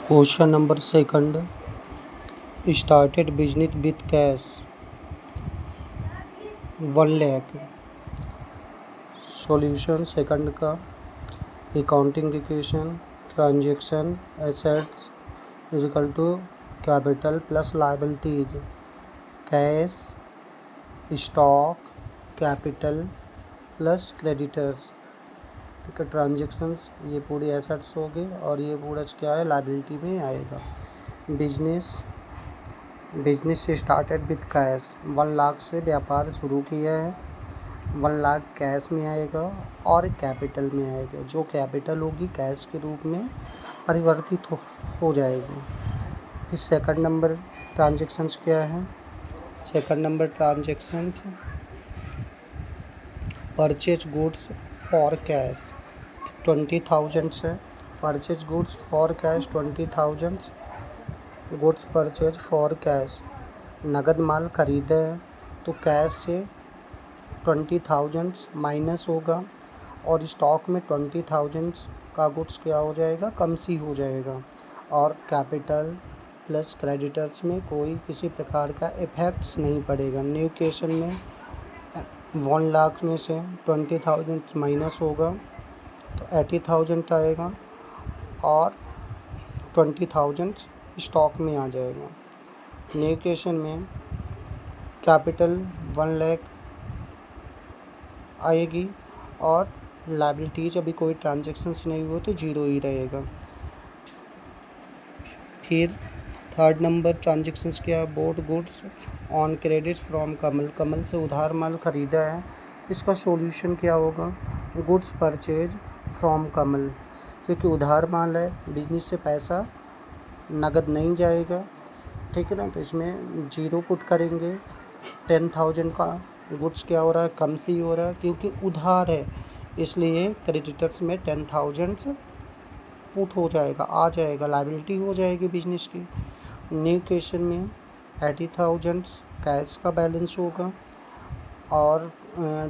Question number second, started business with cash 1 lakh. Solution second का, accounting equation, transaction assets is equal to capital plus liabilities, cash stock capital plus creditors. ठीक है, transactions ये पूरी assets हो गए और ये पूरा क्या है, लायबिलिटी में आएगा। Business started with cash, 1 lakh से व्यापार शुरू किया है। 1 लाख कैश में आएगा और कैपिटल में आएगा। जो कैपिटल होगी कैश के रूप में परिवर्तित हो जाएगी। फिर सेकंड नंबर ट्रांजेक्शन्स क्या है? Second number transactions, purchase goods for cash 20,000 से, purchase goods for cash 20,000, goods purchase for cash, नगद माल खरीदे हैं तो कैश से 20,000 माइनस होगा और स्टॉक में 20,000 का गुड्स क्या हो जाएगा, कम सी हो जाएगा। और कैपिटल प्लस क्रेडिटर्स में कोई किसी प्रकार का इफेक्ट्स नहीं पड़ेगा। न्यू क्वेश्चन में 1 लाख में से 20,000 माइनस होगा तो 80,000 आएगा और 20,000 स्टॉक में आ जाएगा। न्यू क्वेश्चन में कैपिटल 1 लाख आएगी और लायबिलिटीज अभी कोई ट्रांजेक्शन्स नहीं हुए तो 0 ही रहेगा। फिर थर्ड नंबर ट्रांजेक्शन्स क्या है? Bought goods on credits from Kamal, Kamal से उधार माल खरीदा है। इसका सॉल्यूशन क्या होगा? गुड्स परचेज फ्रॉम कमल, क्योंकि उधार माल है, बिजनेस से पैसा नगद नहीं जाएगा। ठीक है ना, तो इसमें 0 पुट करेंगे। 10,000 का गुड्स क्या हो रहा है, कम सी हो रहा है क्योंकि उधार है, इसलिए क्रेडिटर्स में 10,000 पुट हो जाएगा, आ जाएगा, लायबिलिटी हो जाएगी बिजनेस की। न्यू क्वेश्चन में 80,000 कैश का बैलेंस होगा और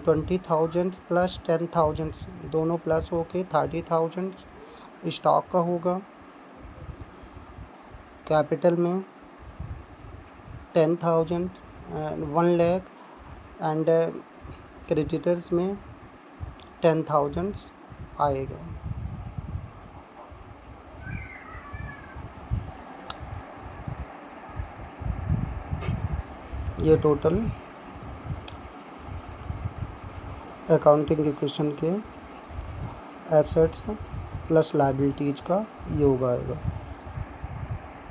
20,000 प्लस 10,000 दोनों प्लस होके 30,000 स्टॉक का होगा। कैपिटल में 10,000 1 लाख एंड क्रेडिटर्स में 10,000 आएगा। ये टोटल अकाउंटिंग इक्वेशन के एसेट्स प्लस लायबिलिटीज का योग आएगा।